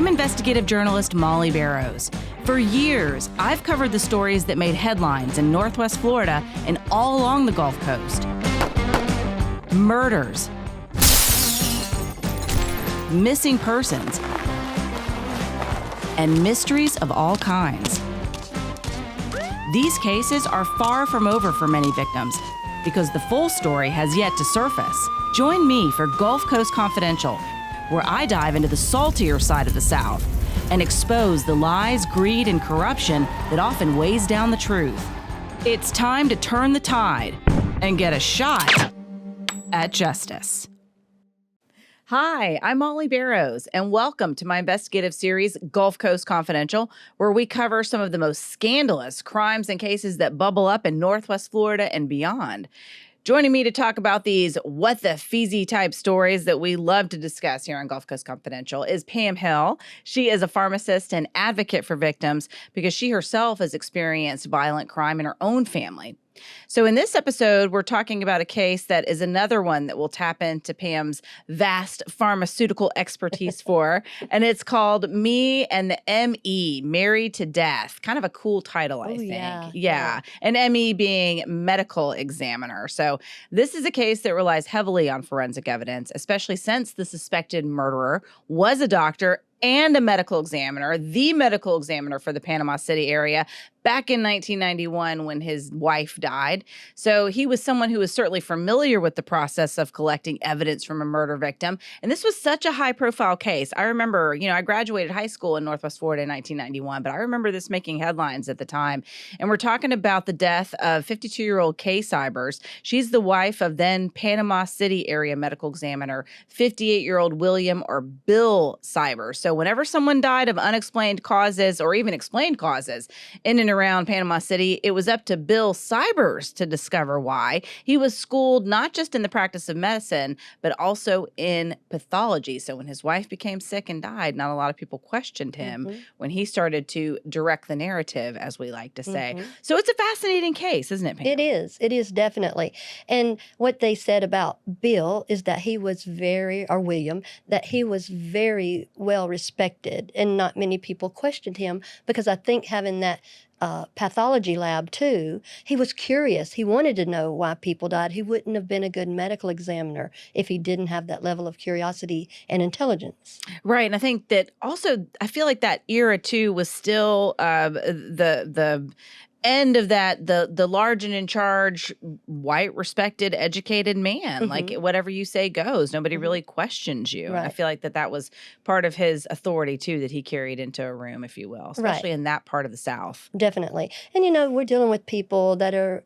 I'm investigative journalist Molly Barrows. For years, I've covered the stories that made headlines in Northwest Florida and all along the Gulf Coast. Murders, missing persons, and mysteries of all kinds. These cases are far from over for many victims because the full story has yet to surface. Join me for Gulf Coast Confidential, where I dive into the saltier side of the South and expose the lies, greed, and corruption that often weighs down the truth. It's time to turn the tide and get a shot at justice. Hi, I'm Molly Barrows, and welcome to my investigative series, Gulf Coast Confidential, where we cover some of the most scandalous crimes and cases that bubble up in Northwest Florida and beyond. Joining me to talk about these what the feezy type stories that we love to discuss here on Gulf Coast Confidential is Pam Hill. She is a pharmacist and advocate for victims because she herself has experienced violent crime in her own family. So in this episode, we're talking about a case that is another one that we'll tap into Pam's vast pharmaceutical expertise for, and it's called Me and the M.E., Married to Death. Kind of a cool title, I think. Yeah. And M.E. being medical examiner. So this is a case that relies heavily on forensic evidence, especially since the suspected murderer was a doctor and a medical examiner, the medical examiner for the Panama City area back in 1991 when his wife died. So he was someone who was certainly familiar with the process of collecting evidence from a murder victim. And this was such a high-profile case. I remember, I graduated high school in Northwest Florida in 1991, but I remember this making headlines at the time. And we're talking about the death of 52-year-old Kay Sybers. She's the wife of then Panama City area medical examiner, 58-year-old William or Bill Sybers. So whenever someone died of unexplained causes or even explained causes in and around Panama City, it was up to Bill Sybers to discover why. He was schooled not just in the practice of medicine, but also in pathology. So when his wife became sick and died, not a lot of people questioned him when he started to direct the narrative, as we like to say. So it's a fascinating case, isn't it, Pam? It is. It is, definitely. And what they said about Bill is that he was William, that he was very well respected and not many people questioned him because I think having that pathology lab too, he was curious. He wanted to know why people died. He wouldn't have been a good medical examiner if he didn't have that level of curiosity and intelligence. Right. And I think that also, I feel like that era too was still the end of that, the large and in charge, white, respected, educated man. Like whatever you say goes. Nobody really questions you. Right. And I feel like that was part of his authority too, that he carried into a room, if you will, especially in that part of the South. Definitely. And we're dealing with people that are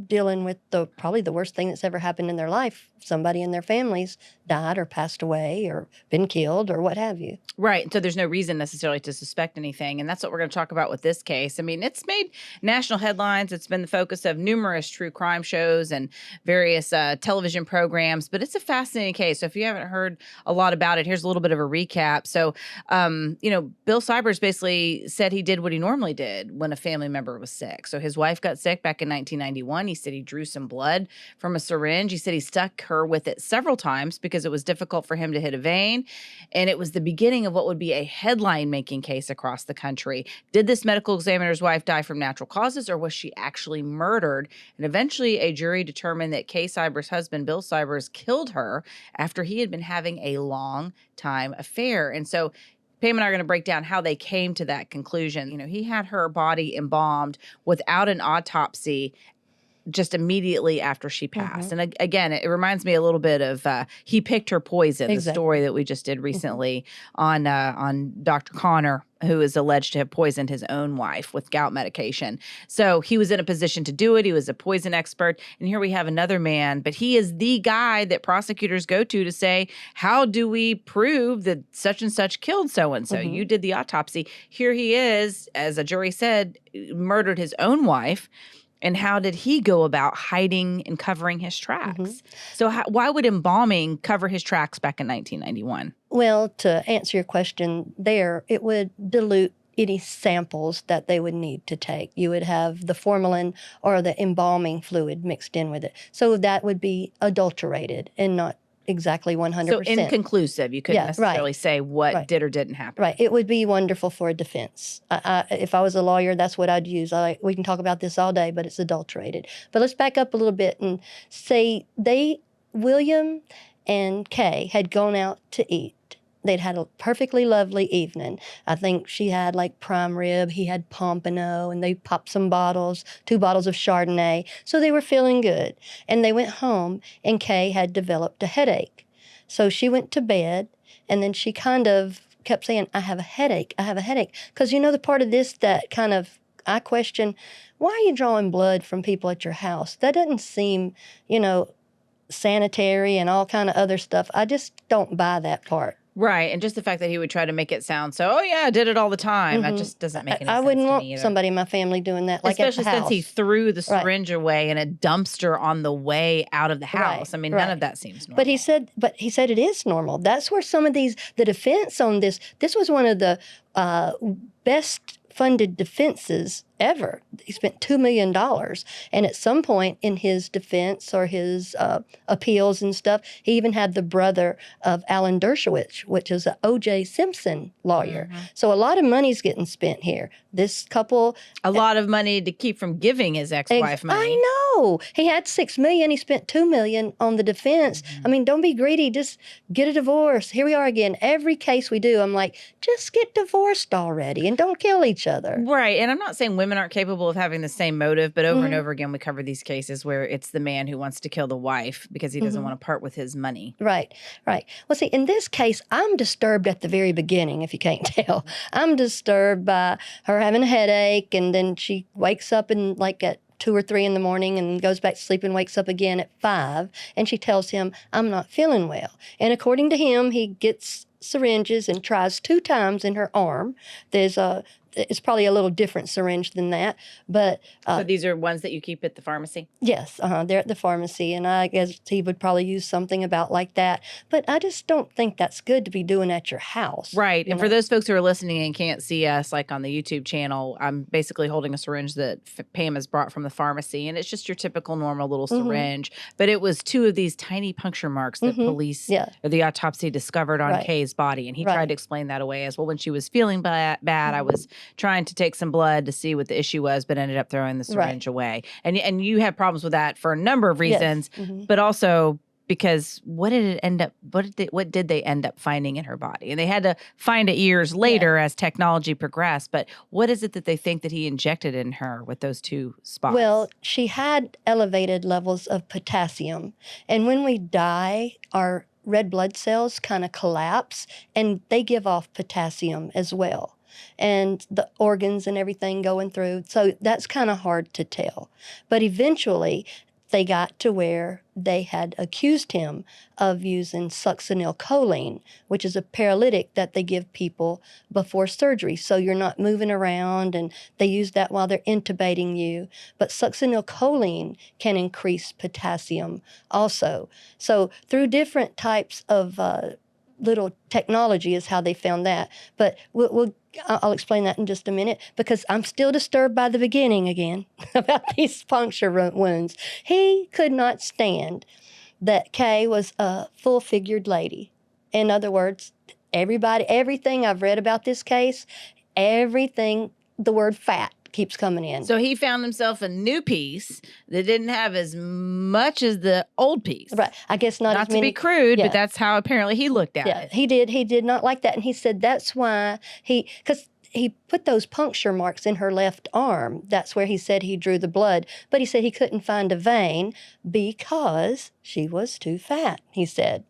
dealing with probably the worst thing that's ever happened in their life. Somebody in their families died or passed away or been killed or what have you. Right. So there's no reason necessarily to suspect anything. And that's what we're going to talk about with this case. I mean, it's made national headlines. It's been the focus of numerous true crime shows and various television programs. But it's a fascinating case. So if you haven't heard a lot about it, here's a little bit of a recap. So, Bill Sybers basically said he did what he normally did when a family member was sick. So his wife got sick back in 1991. He said he drew some blood from a syringe. He said he stuck her with it several times because it was difficult for him to hit a vein. And it was the beginning of what would be a headline-making case across the country. Did this medical examiner's wife die from natural causes, or was she actually murdered? And eventually a jury determined that Kay Sybers' husband, Bill Sybers, killed her after he had been having a long-time affair. And so Pam and I are going to break down how they came to that conclusion. He had her body embalmed without an autopsy just immediately after she passed. And again, it reminds me a little bit of He Picked Her Poison, the story that we just did recently on Dr. Connor, who is alleged to have poisoned his own wife with gout medication. So he was in a position to do it. He was a poison expert. And here we have another man, but he is the guy that prosecutors go to say, how do we prove that such and such killed so-and-so? You did the autopsy. Here he is, as a jury said, murdered his own wife. And how did he go about hiding and covering his tracks? So why would embalming cover his tracks back in 1991? Well, to answer your question there, it would dilute any samples that they would need to take. You would have the formalin or the embalming fluid mixed in with it. So that would be adulterated and not exactly 100%. So inconclusive. You couldn't necessarily say what did or didn't happen. Right. It would be wonderful for a defense. If I was a lawyer, that's what I'd use. We can talk about this all day, but it's adulterated. But let's back up a little bit and say William and Kay had gone out to eat. They'd had a perfectly lovely evening. I think she had like prime rib, he had pompano, and they popped some bottles, 2 bottles of Chardonnay. So they were feeling good. And they went home, and Kay had developed a headache. So she went to bed, and then she kind of kept saying, I have a headache, I have a headache. Because the part of this that kind of, I question, why are you drawing blood from people at your house? That doesn't seem, sanitary and all kind of other stuff. I just don't buy that part. Right. And just the fact that he would try to make it sound so, oh, yeah, I did it all the time. That just doesn't make any sense. I wouldn't to want me either. somebody in my family doing that, like especially at the house. Since he threw the syringe away in a dumpster on the way out of the house. I mean, none of that seems normal. But he said it is normal. That's where some of the defense on this was one of the best funded defenses ever. He spent $2 million. And at some point in his defense or his appeals and stuff, he even had the brother of Alan Dershowitz, which is an O.J. Simpson lawyer. So a lot of money's getting spent here. This couple... A lot of money to keep from giving his ex-wife money. I know. He had $6 million. He spent $2 million on the defense. I mean, don't be greedy. Just get a divorce. Here we are again. Every case we do, I'm like, just get divorced already and don't kill each other. Right. And I'm not saying women aren't capable of having the same motive, but over and over again, we cover these cases where it's the man who wants to kill the wife because he doesn't want to part with his money. Right. Well, see, in this case, I'm disturbed at the very beginning, if you can't tell. I'm disturbed by her having a headache, and then she wakes up at 2 or 3 in the morning and goes back to sleep and wakes up again at 5, and she tells him, I'm not feeling well. And according to him, he gets syringes and tries 2 times in her arm. It's probably a little different syringe than that, but... so these are ones that you keep at the pharmacy? Yes, they're at the pharmacy, and I guess he would probably use something about like that, but I just don't think that's good to be doing at your house. Right, and for those folks who are listening and can't see us, like on the YouTube channel, I'm basically holding a syringe that Pam has brought from the pharmacy, and it's just your typical normal little syringe, but it was 2 of these tiny puncture marks that police, or the autopsy discovered on Kay's body, and he tried to explain that away as, well, when she was feeling bad, I was trying to take some blood to see what the issue was, but ended up throwing the syringe away. And you have problems with that for a number of reasons, but also because what did they end up finding in her body? And they had to find it years later as technology progressed, but what is it that they think that he injected in her with those 2 spots? Well, she had elevated levels of potassium, and when we die, our red blood cells kind of collapse, and they give off potassium as well. And the organs and everything going through. So that's kind of hard to tell. But eventually, they got to where they had accused him of using succinylcholine, which is a paralytic that they give people before surgery. So you're not moving around, and they use that while they're intubating you. But succinylcholine can increase potassium also. So through different types of little technology is how they found that. But I'll explain that in just a minute, because I'm still disturbed by the beginning again about these puncture wounds. He could not stand that Kay was a full-figured lady. In other words, everything I've read about this case, the word fat keeps coming in. So he found himself a new piece that didn't have as much as the old piece. Right. I guess not as many. Not to be crude, but that's how apparently he looked at it. He did. He did not like that. And he said that's why because he put those puncture marks in her left arm. That's where he said he drew the blood. But he said he couldn't find a vein because she was too fat, he said.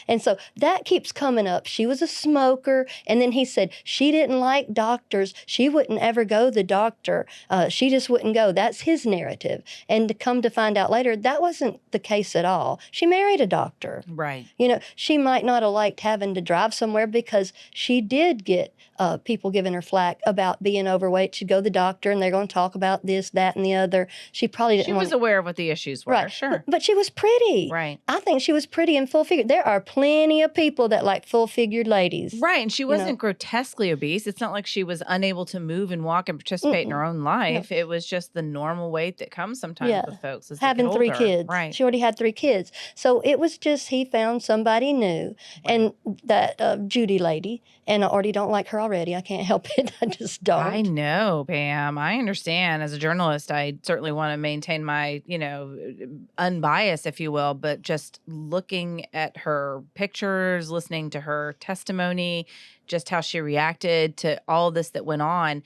And so that keeps coming up. She was a smoker. And then he said she didn't like doctors. She wouldn't ever go to the doctor. She just wouldn't go. That's his narrative. And to come to find out later, that wasn't the case at all. She married a doctor. Right. She might not have liked having to drive somewhere because she did get people giving her flack about being overweight. She'd go to the doctor and they're going to talk about this, that, and the other. She probably didn't She was aware of what the issues were. Right. Sure. But she was pretty. Right. I think she was pretty and full figured. There are plenty of people that like full-figured ladies. Right. And she wasn't know. grotesquely obese. It's not like she was unable to move and walk and participate in her own life. It was just the normal weight that comes sometimes with folks as they Having get 3 older. kids. Right. She already had 3 kids. So it was just he found somebody new. And that Judy lady, and I already don't like her already. I can't help it. I just don't. I know, Pam. I understand. As a journalist, I certainly want to maintain my, unbiased, if you will, but just looking at her pictures, listening to her testimony, just how she reacted to all this that went on,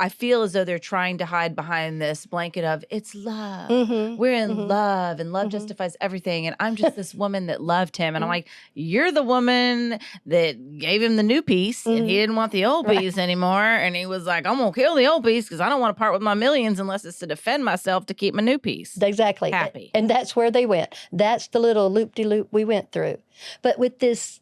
I feel as though they're trying to hide behind this blanket of it's love. We're in love and love justifies everything. And I'm just this woman that loved him. And I'm like, you're the woman that gave him the new piece and he didn't want the old piece anymore. And he was like, I'm going to kill the old piece because I don't want to part with my millions unless it's to defend myself to keep my new piece. Exactly. Happy. And that's where they went. That's the little loop-de-loop we went through. But with this,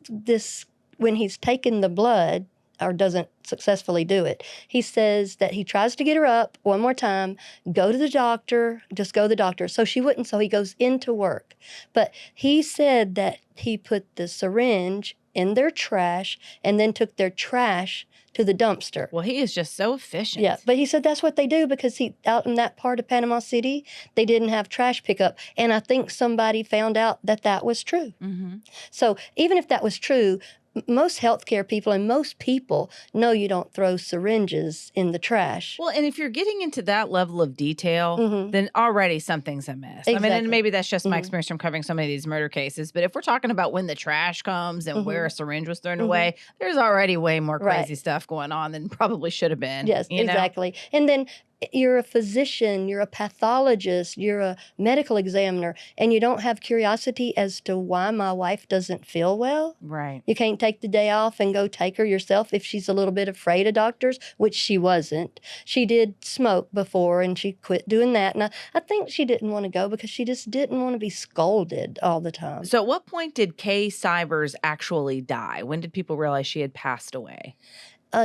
when he's taken the blood, or doesn't successfully do it, he says that he tries to get her up one more time, go to the doctor, just go to the doctor. So she wouldn't, so he goes into work. But he said that he put the syringe in their trash and then took their trash to the dumpster. Well, he is just so efficient. Yeah, but he said that's what they do because out in that part of Panama City, they didn't have trash pickup. And I think somebody found out that was true. So even if that was true, most healthcare people and most people know you don't throw syringes in the trash. Well, and if you're getting into that level of detail, then already something's amiss. Exactly. I mean, and maybe that's just my experience from covering so many of these murder cases. But if we're talking about when the trash comes and where a syringe was thrown away, there's already way more crazy stuff going on than probably should have been. Yes, exactly. And then you're a physician, you're a pathologist, you're a medical examiner, and you don't have curiosity as to why my wife doesn't feel well. Right. You can't take the day off and go take her yourself if she's a little bit afraid of doctors, which she wasn't. She did smoke before and she quit doing that. And I think she didn't want to go because she just didn't want to be scolded all the time. So at what point did Kay Sybers actually die? When did people realize she had passed away?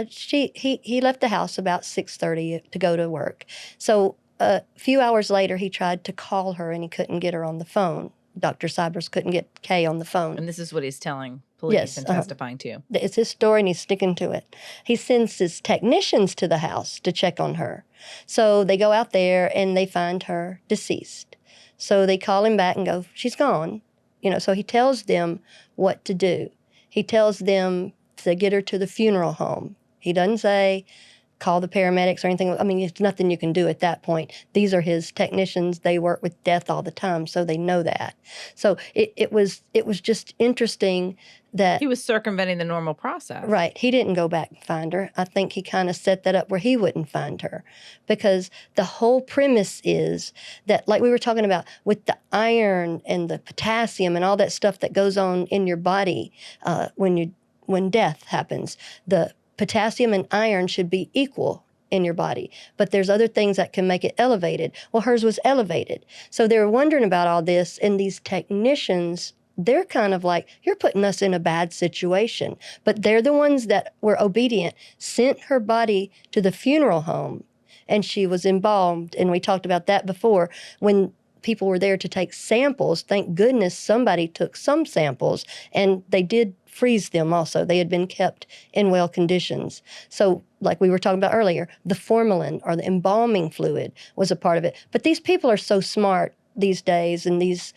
He left the house about 6:30 to go to work. So a few hours later, he tried to call her and he couldn't get her on the phone. Dr. Sybers couldn't get Kay on the phone. And this is what he's telling police and testifying to. It's his story and he's sticking to it. He sends his technicians to the house to check on her. So they go out there and they find her deceased. So they call him back and go, she's gone. So he tells them what to do. He tells them to get her to the funeral home. He doesn't say call the paramedics or anything. I mean, it's nothing you can do at that point. These are his technicians. They work with death all the time, so they know that. So it was just interesting that he was circumventing the normal process. Right. He didn't go back and find her. I think he kind of set that up where he wouldn't find her because the whole premise is that, like we were talking about, with the iron and the potassium and all that stuff that goes on in your body when death happens, the potassium and iron should be equal in your body. But there's other things that can make it elevated. Well, hers was elevated. So they were wondering about all this, and these technicians, they're kind of like, you're putting us in a bad situation. But they're the ones that were obedient, sent her body to the funeral home, and she was embalmed. And we talked about that before. When people were there to take samples, thank goodness somebody took some samples, and they did freeze them also. They had been kept in well conditions. So like we were talking about earlier, the formalin or the embalming fluid was a part of it. But these people are so smart these days, and these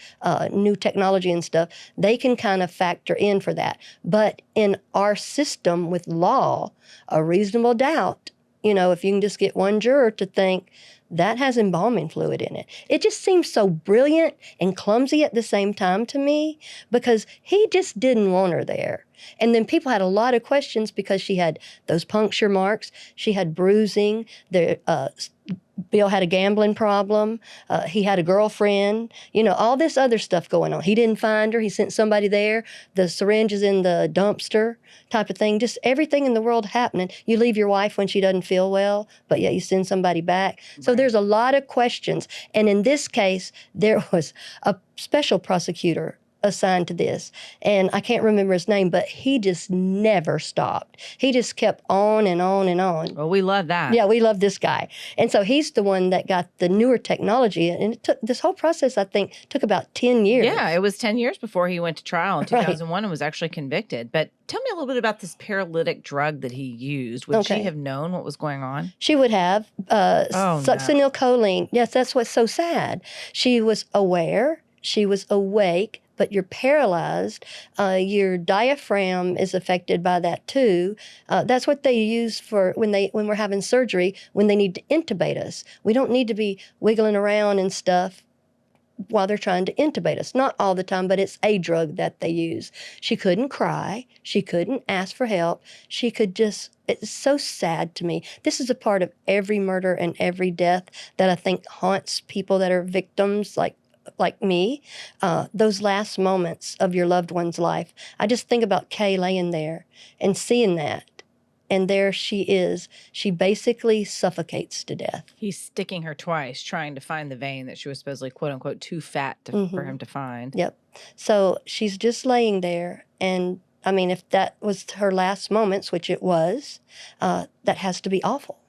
new technology and stuff, they can kind of factor in for that. But in our system with law, a reasonable doubt, if you can just get one juror to think that has embalming fluid in it. It just seems so brilliant and clumsy at the same time to me because he just didn't want her there. And then people had a lot of questions because she had those puncture marks. She had bruising. Bill had a gambling problem. He had a girlfriend. All this other stuff going on. He didn't find her. He sent somebody there. The syringe is in the dumpster type of thing. Just everything in the world happening. You leave your wife when she doesn't feel well, but yet you send somebody back. So there's a lot of questions. And in this case, there was a special prosecutor assigned to this, and I can't remember his name, but he just never stopped. He just kept on and on and on. Well, we love that. Yeah, we love this guy. And so he's the one that got the newer technology. And it took this whole process, I think, took about 10 years. Yeah, it was 10 years before he went to trial in Right. 2001 and was actually convicted. But tell me a little bit about this paralytic drug that he used. Would she have known what was going on? She would have. No. Succinylcholine. Yes, that's what's so sad. She was aware. She was awake, but you're paralyzed. Your diaphragm is affected by that too. That's what they use for when we're having surgery, when they need to intubate us. We don't need to be wiggling around and stuff while they're trying to intubate us. Not all the time, but it's a drug that they use. She couldn't cry. She couldn't ask for help. She could just, it's so sad to me. This is a part of every murder and every death that I think haunts people that are victims like me, those last moments of your loved one's life. I just think about Kay laying there and seeing that. And there she is. She basically suffocates to death. He's sticking her twice, trying to find the vein that she was supposedly, quote unquote, too fat for him to find. Yep. So she's just laying there. And I mean, if that was her last moments, which it was, that has to be awful.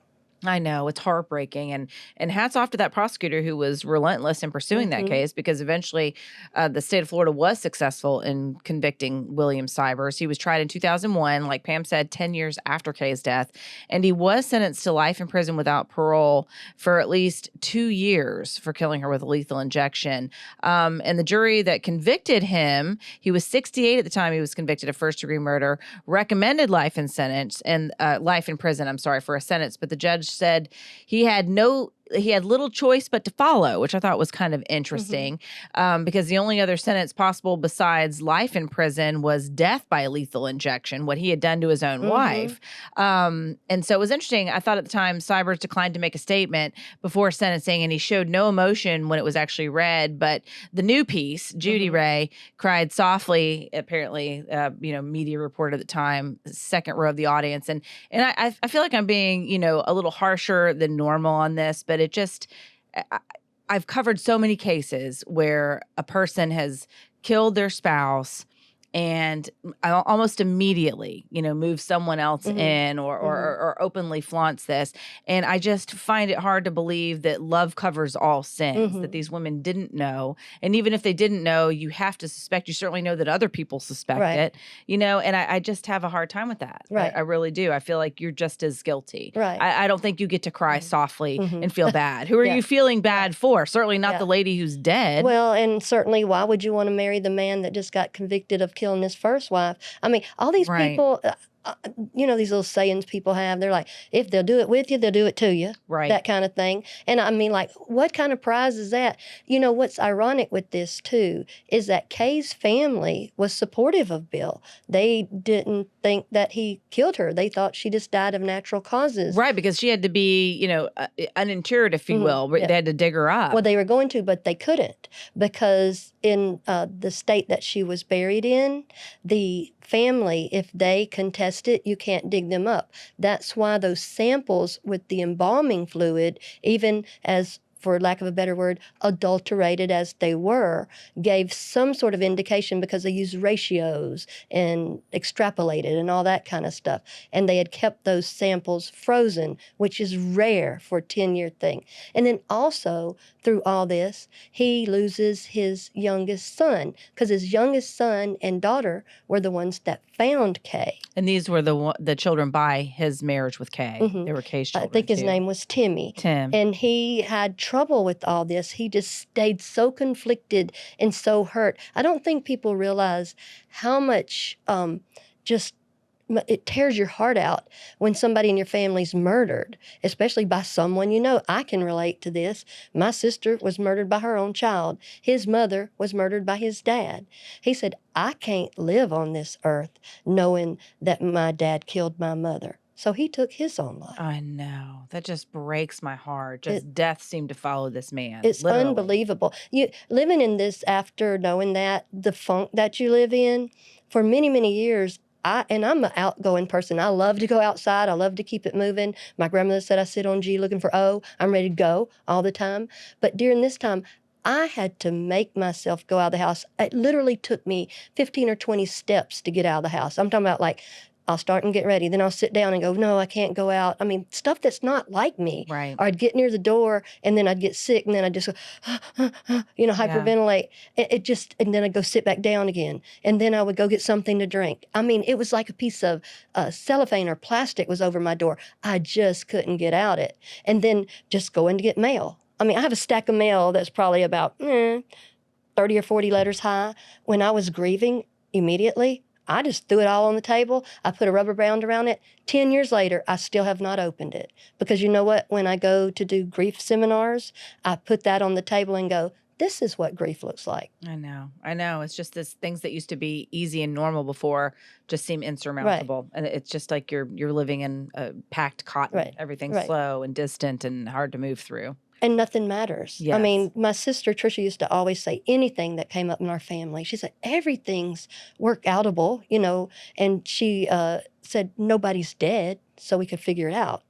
I know, it's heartbreaking, and hats off to that prosecutor who was relentless in pursuing that case, because eventually the state of Florida was successful in convicting William Sybers. He was tried in 2001, like Pam said, 10 years after Kay's death, and he was sentenced to life in prison without parole for at least 2 years for killing her with a lethal injection. And the jury that convicted him, he was 68 at the time he was convicted of first-degree murder, recommended life in prison, for a sentence, but the judge said he had little choice but to follow, which I thought was kind of interesting, because the only other sentence possible besides life in prison was death by lethal injection, what he had done to his own wife. And so it was interesting. I thought at the time Sybers declined to make a statement before sentencing, and he showed no emotion when it was actually read. But the new piece, Judy Ray, cried softly, apparently, media reported at the time, second row of the audience. And I feel like I'm being, a little harsher than normal on this, but I've covered so many cases where a person has killed their spouse and almost immediately, moves someone else in or openly flaunts this. And I just find it hard to believe that love covers all sins, that these women didn't know. And even if they didn't know, you have to suspect. You certainly know that other people suspect it, and I just have a hard time with that. Right. I really do. I feel like you're just as guilty. Right. I don't think you get to cry softly and feel bad. Who are you feeling bad for? Certainly not the lady who's dead. Well, and certainly why would you want to marry the man that just got convicted of killing his first wife? I mean, all these people, these little sayings people have, they're like, if they'll do it with you, they'll do it to you. Right. That kind of thing. And I mean, like, what kind of prize is that? What's ironic with this, too, is that Kay's family was supportive of Bill. They didn't think that he killed her. They thought she just died of natural causes. Right, because she had to be, uninterred, if you will. They had to dig her up. Well, they were going to, but they couldn't, because in the state that she was buried in, the family, if they contest it, you can't dig them up. That's why those samples with the embalming fluid, even as, for lack of a better word, adulterated as they were, gave some sort of indication, because they used ratios and extrapolated and all that kind of stuff. And they had kept those samples frozen, which is rare for a 10-year thing. And then also, through all this, he loses his youngest son, because his youngest son and daughter were the ones that found Kay. And these were the children by his marriage with Kay. They were Kay's children, I think his name was Tim. And he had trouble with all this. He just stayed so conflicted and so hurt. I don't think people realize how much it tears your heart out when somebody in your family's murdered, especially by someone you know. I can relate to this. My sister was murdered by her own child. His mother was murdered by his dad. He said, I can't live on this earth knowing that my dad killed my mother. So he took his own life. I know. That just breaks my heart. Death seemed to follow this man. It's literally unbelievable. You living in this after knowing that, the funk that you live in, for many, many years, I'm an outgoing person. I love to go outside. I love to keep it moving. My grandmother said I sit on G looking for O. I'm ready to go all the time. But during this time, I had to make myself go out of the house. It literally took me 15 or 20 steps to get out of the house. I'm talking about like, I'll start and get ready. Then I'll sit down and go, no, I can't go out. I mean, stuff that's not like me. Right. Or I'd get near the door and then I'd get sick and then I'd just go, hyperventilate. And then I'd go sit back down again. And then I would go get something to drink. I mean, it was like a piece of cellophane or plastic was over my door. I just couldn't get out it. And then just go in to get mail. I mean, I have a stack of mail that's probably about 30 or 40 letters high. When I was grieving immediately, I just threw it all on the table. I put a rubber band around it. 10 years later, I still have not opened it. Because you know what? When I go to do grief seminars, I put that on the table and go, this is what grief looks like. I know. It's just this things that used to be easy and normal before just seem insurmountable. Right. And it's just like you're living in a packed cotton. Right. Everything's slow and distant and hard to move through. And nothing matters. Yes. I mean, my sister Tricia used to always say anything that came up in our family. She said, everything's work-outable, and she said, nobody's dead, so we could figure it out,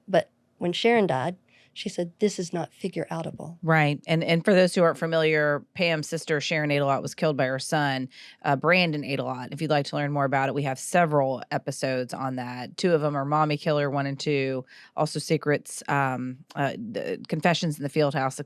But when Sharon died, she said, this is not figure-outable. Right. And for those who aren't familiar, Pam's sister, Sharon Adelot, was killed by her son, Brandon Adelot. If you'd like to learn more about it, we have several episodes on that. 2 of them are Mommy Killer 1 and 2, also Secrets, Confessions in the Fieldhouse,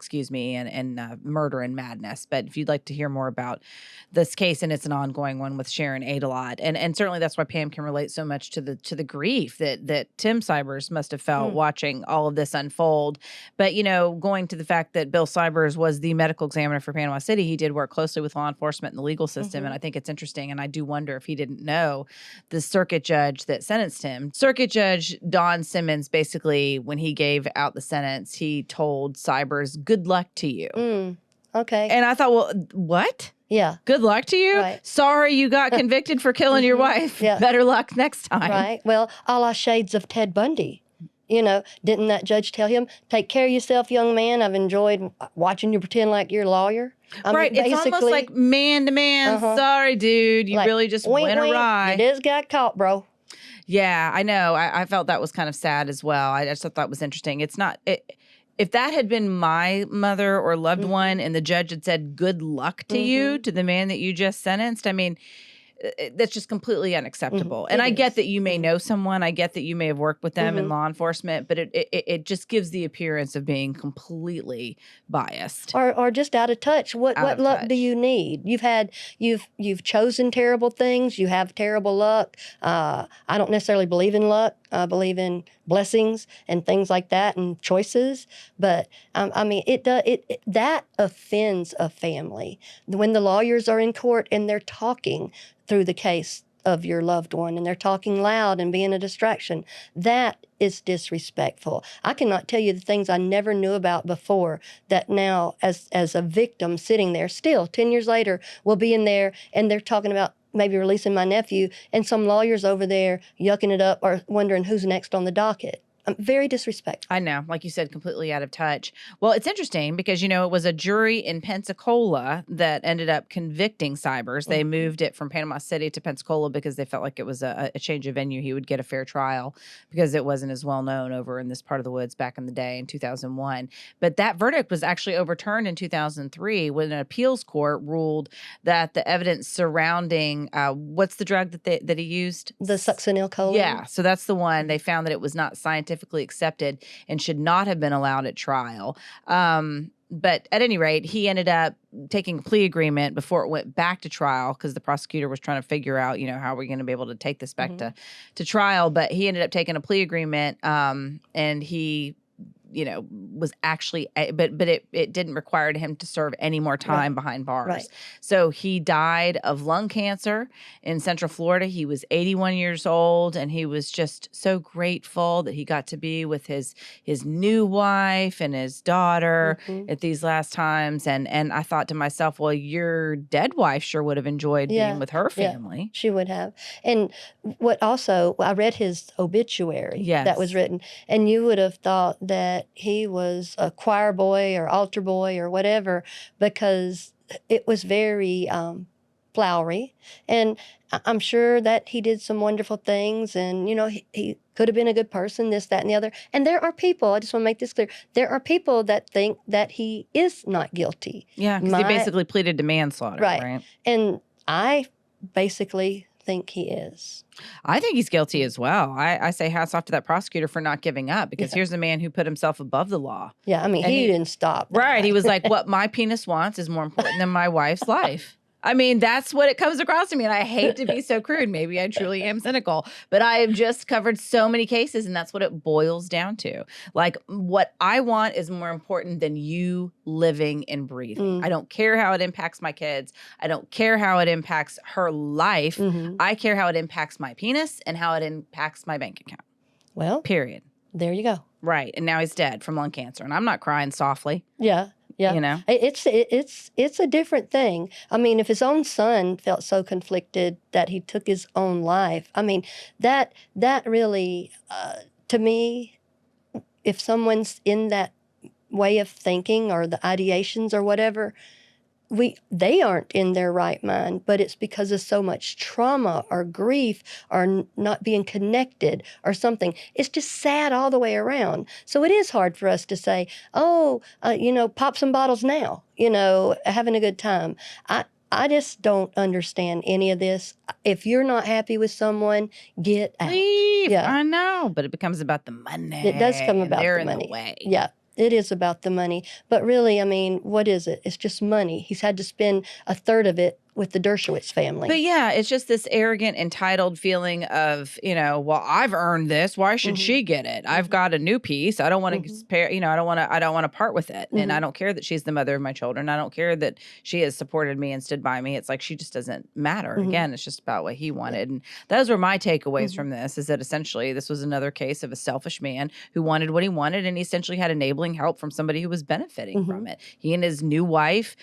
and Murder and Madness. But if you'd like to hear more about this case, and it's an ongoing one with Sharon Adelot, and certainly that's why Pam can relate so much to the grief that Tim Sybers must have felt watching all of this unfold. But, going to the fact that Bill Sybers was the medical examiner for Panama City, he did work closely with law enforcement and the legal system. And I think it's interesting. And I do wonder if he didn't know the circuit judge that sentenced him. Circuit Judge Don Simmons, basically, when he gave out the sentence, he told Sybers, good luck to you. Okay. And I thought, well, what? Yeah. Good luck to you? Right. Sorry you got convicted for killing your wife. Yeah. Better luck next time. Right. Well, a la shades of Ted Bundy. Didn't that judge tell him, take care of yourself, young man? I've enjoyed watching you pretend like you're a lawyer. Right. It's almost like man to man. Sorry, dude. You really just went awry. You just got caught, bro. Yeah, I know. I felt that was kind of sad as well. I just thought that was interesting. It's not... If that had been my mother or loved one and the judge had said, good luck to you, to the man that you just sentenced, I mean... that's just completely unacceptable. And I get that you may know someone. I get that you may have worked with them in law enforcement, but it just gives the appearance of being completely biased. Or just out of touch. What luck do you need? You've chosen terrible things. You have terrible luck. I don't necessarily believe in luck. I believe in blessings and things like that and choices. But that offends a family. When the lawyers are in court and they're talking through the case of your loved one and they're talking loud and being a distraction, that is disrespectful. I cannot tell you the things I never knew about before that now as a victim sitting there still 10 years later will be in there and they're talking about maybe releasing my nephew and some lawyers over there yucking it up or wondering who's next on the docket. Very disrespectful. I know, like you said, completely out of touch. Well, it's interesting because, it was a jury in Pensacola that ended up convicting Sybers. They moved it from Panama City to Pensacola because they felt like it was a change of venue. He would get a fair trial because it wasn't as well known over in this part of the woods back in the day in 2001. But that verdict was actually overturned in 2003 when an appeals court ruled that the evidence surrounding, what's the drug that he used? The succinylcholine. Yeah, so that's the one. They found that it was not scientifically accepted and should not have been allowed at trial. But at any rate, he ended up taking a plea agreement before it went back to trial because the prosecutor was trying to figure out, how we're going to be able to take this back to trial. But he ended up taking a plea agreement and he was actually, but it didn't require him to serve any more time behind bars. Right. So he died of lung cancer in Central Florida. He was 81 years old, and he was just so grateful that he got to be with his new wife and his daughter at these last times. And I thought to myself, well, your dead wife sure would have enjoyed being with her family. Yeah, she would have. And I read his obituary that was written, and you would have thought that he was a choir boy or altar boy or whatever because it was very flowery. And I'm sure that he did some wonderful things, and, he could have been a good person, this, that, and the other. And there are people, I just want to make this clear, there are people that think that he is not guilty. Yeah, because he basically pleaded to manslaughter, right? And I basically think he is. I think he's guilty as well. I say hats off to that prosecutor for not giving up, because here's a man who put himself above the law. Yeah, I mean, he didn't stop. Right. He was like, what my penis wants is more important than my wife's life. I mean, that's what it comes across to me. And I hate to be so crude. Maybe I truly am cynical, but I have just covered so many cases, and that's what it boils down to. Like, what I want is more important than you living and breathing. I don't care how it impacts my kids. I don't care how it impacts her life. I care how it impacts my penis and how it impacts my bank account. Well, period. There you go. Right. And now he's dead from lung cancer. And I'm not crying softly. Yeah. Yeah. It's a different thing. I mean, if his own son felt so conflicted that he took his own life, I mean, that really, to me, if someone's in that way of thinking or the ideations or whatever, they aren't in their right mind, but it's because of so much trauma or grief or not being connected or something. It's just sad all the way around. So it is hard for us to say, pop some bottles now, having a good time. I just don't understand any of this. If you're not happy with someone, get out. Leave. Yeah. I know, but it becomes about the money. It does come about the money. They're in the way. Yeah. It is about the money. But really, I mean, what is it? It's just money. He's had to spend a third of it with the Dershowitz family. But yeah, it's just this arrogant, entitled feeling of, well, I've earned this. Why should she get it? I've got a new piece. I don't want to spare, I don't want to part with it. And I don't care that she's the mother of my children. I don't care that she has supported me and stood by me. It's like, she just doesn't matter. Again, it's just about what he wanted. And those were my takeaways from this, is that essentially this was another case of a selfish man who wanted what he wanted, and he essentially had enabling help from somebody who was benefiting from it. He and his new wife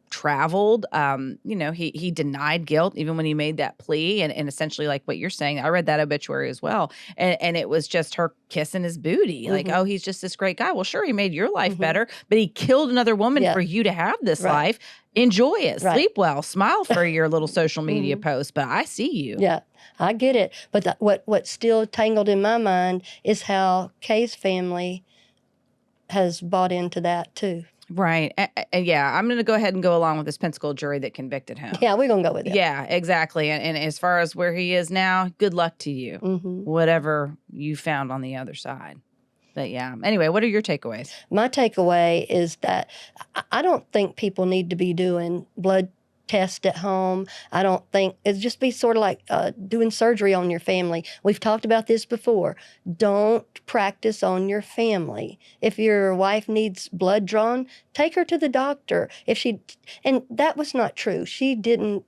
traveled. He denied guilt even when he made that plea, and essentially, like what you're saying, I read that obituary as well, and it was just her kissing his booty, like, oh, he's just this great guy. Well, sure, he made your life better, but he killed another woman for you to have this life. Enjoy it, sleep well, smile for your little social media post, but I see you. Yeah, I get it. But what's still tangled in my mind is how Kay's family has bought into that too. Right. Yeah, I'm going to go ahead and go along with this Pensacola jury that convicted him. Yeah, we're going to go with it. Yeah, exactly. And as far as where he is now, good luck to you, whatever you found on the other side. But yeah, anyway, what are your takeaways? My takeaway is that I don't think people need to be doing blood tests at home. I don't think it'd just be sort of like doing surgery on your family. We've talked about this before. Don't practice on your family. If your wife needs blood drawn, take her to the doctor. And that was not true. She didn't.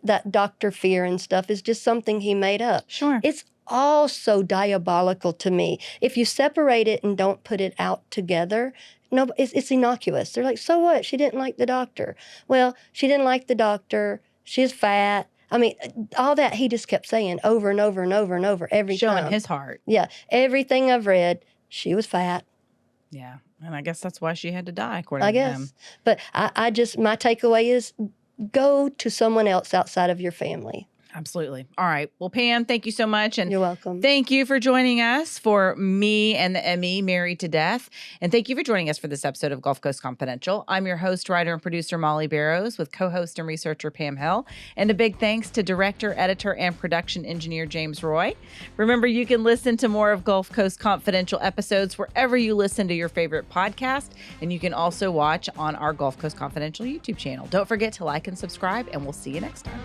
That doctor fear and stuff is just something he made up. Sure. It's all so diabolical to me. If you separate it and don't put it out together, no, it's innocuous. They're like, so what? She didn't like the doctor. Well, she didn't like the doctor. She's fat. I mean, all that he just kept saying over and over and over and over every time. Showing his heart. Yeah. Everything I've read, she was fat. Yeah. And I guess that's why she had to die, according to him. But my takeaway is go to someone else outside of your family. Absolutely. All right. Well, Pam, thank you so much. And you're welcome. Thank you for joining us for Me and the ME, Married to Death. And thank you for joining us for this episode of Gulf Coast Confidential. I'm your host, writer, and producer, Molly Barrows, with co-host and researcher Pam Hill. And a big thanks to director, editor, and production engineer James Roy. Remember, you can listen to more of Gulf Coast Confidential episodes wherever you listen to your favorite podcast. And you can also watch on our Gulf Coast Confidential YouTube channel. Don't forget to like and subscribe, and we'll see you next time.